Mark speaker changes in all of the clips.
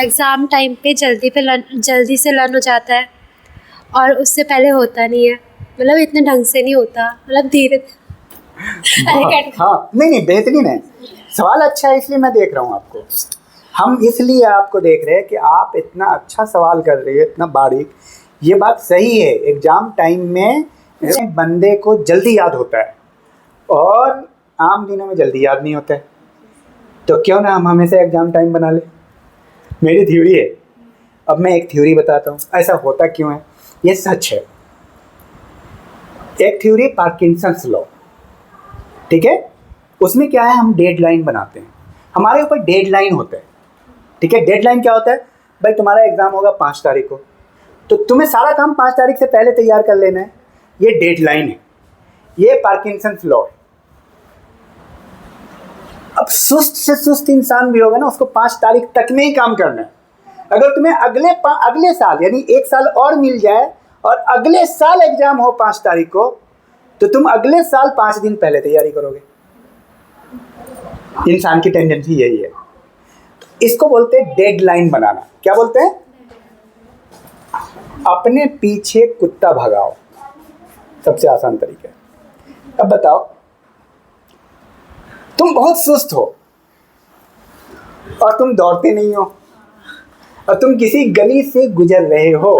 Speaker 1: Exam time पे जल्दी से लर्न हो जाता है और उससे पहले होता नहीं है, मतलब इतने ढंग से नहीं होता, मतलब धीरे।
Speaker 2: हाँ नहीं बेहतरीन है, सवाल अच्छा है इसलिए मैं देख रहा हूँ आपको। हम इसलिए आपको देख रहे हैं कि आप इतना अच्छा सवाल कर रहे हैं, इतना बारीक। ये बात सही है, एग्ज़ाम टाइम में बंदे को जल्दी याद होता है और आम दिनों में जल्दी याद नहीं होता है। तो क्यों ना हम हमेशा एग्ज़ाम टाइम बना लें। मेरी थ्योरी है, अब मैं एक थ्योरी बताता हूँ ऐसा होता क्यों है, ये सच है। एक थ्योरी पार्किंसंस लॉ, ठीक है। उसमें क्या है, हम डेडलाइन बनाते हैं, हमारे ऊपर डेडलाइन होता है, ठीक है। डेडलाइन क्या होता है भाई, तुम्हारा एग्ज़ाम होगा 5 तारीख को, तो तुम्हें सारा काम 5 तारीख से पहले तैयार कर लेना है। ये डेडलाइन है, ये पार्किंसंस लॉ है। अब सुस्त से सुस्त इंसान भी होगा ना, उसको 5 तारीख तक में ही काम करना है। अगर तुम्हें अगले साल यानी 1 साल और मिल जाए और अगले साल एग्जाम हो 5 तारीख को, तो तुम अगले साल 5 दिन पहले तैयारी करोगे। इंसान की टेंडेंसी यही है। तो इसको बोलते हैं डेडलाइन बनाना। क्या बोलते हैं? अपने पीछे कुत्ता भगाओ, सबसे आसान तरीका है। अब बताओ, तुम बहुत सुस्त हो और तुम दौड़ते नहीं हो और तुम किसी गली से गुजर रहे हो।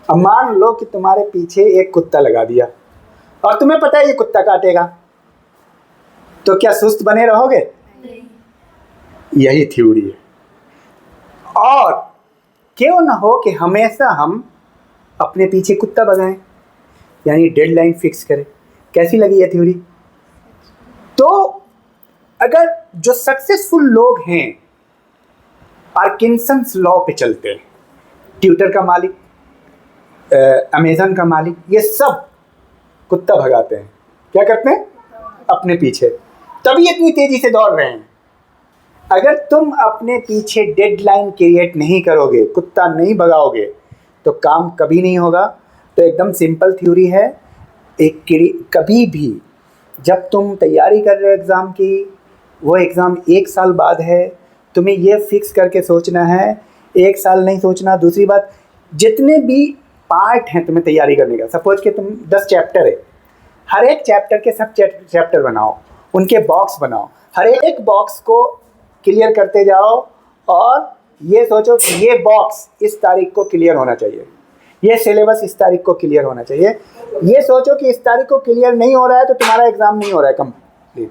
Speaker 2: अब मान लो कि तुम्हारे पीछे एक कुत्ता लगा दिया और तुम्हें पता है ये कुत्ता काटेगा, तो क्या सुस्त बने रहोगे? यही थ्योरी है। और क्यों ना हो कि हमेशा हम अपने पीछे कुत्ता भगाएं, यानी डेडलाइन फिक्स करें। कैसी लगी ये थ्योरी? तो अगर जो सक्सेसफुल लोग हैं पार्किंसंस लॉ पे चलते हैं, ट्विटर का मालिक, अमेज़न का मालिक, ये सब कुत्ता भगाते हैं। क्या करते हैं? अपने पीछे, तभी इतनी तेजी से दौड़ रहे हैं। अगर तुम अपने पीछे डेडलाइन क्रिएट नहीं करोगे, कुत्ता नहीं भगाओगे, तो काम कभी नहीं होगा। तो एकदम सिंपल थ्योरी है। कभी भी जब तुम तैयारी कर रहे हो एग्ज़ाम की, वो एग्ज़ाम 1 साल बाद है, तुम्हें ये फिक्स करके सोचना है। 1 साल नहीं सोचना। दूसरी बात, जितने भी पार्ट हैं तुम्हें तैयारी करने का, सपोज कि तुम 10 चैप्टर है, हर एक चैप्टर के सब चैप्टर बनाओ, उनके बॉक्स बनाओ, हर एक बॉक्स को क्लियर करते जाओ और ये सोचो कि ये बॉक्स इस तारीख को क्लियर होना चाहिए, ये सिलेबस इस तारीख को क्लियर होना चाहिए। ये सोचो कि इस तारीख को क्लियर नहीं हो रहा है तो तुम्हारा एग्जाम नहीं हो रहा है कंप्लीट।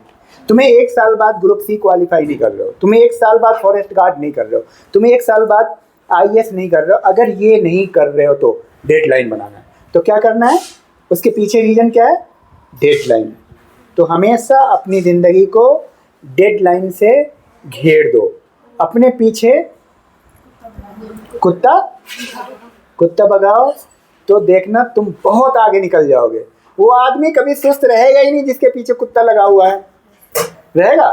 Speaker 2: तुम्हें 1 साल बाद ग्रुप सी क्वालिफाई नहीं कर रहे हो, तुम्हें 1 साल बाद फॉरेस्ट गार्ड नहीं कर रहे हो, तुम्हें 1 साल बाद IAS नहीं कर रहे हो। अगर ये नहीं कर रहे हो तो डेडलाइन बनाना है। तो क्या करना है? उसके पीछे रीजन क्या है? डेडलाइन। तो हमेशा अपनी ज़िंदगी को डेडलाइन से घेर दो। अपने पीछे कुत्ता भगाओ, तो देखना तुम बहुत आगे निकल जाओगे। वो आदमी कभी सुस्त रहेगा ही नहीं जिसके पीछे कुत्ता लगा हुआ है, रहेगा?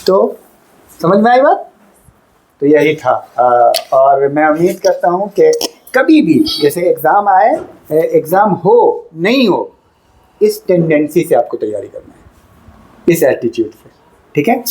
Speaker 2: तो समझ में आई बात? तो यही था। और मैं उम्मीद करता हूँ कि कभी भी जैसे एग्ज़ाम आए, एग्ज़ाम हो नहीं हो, इस टेंडेंसी से आपको तैयारी करना है, इस एटीट्यूड से, ठीक है।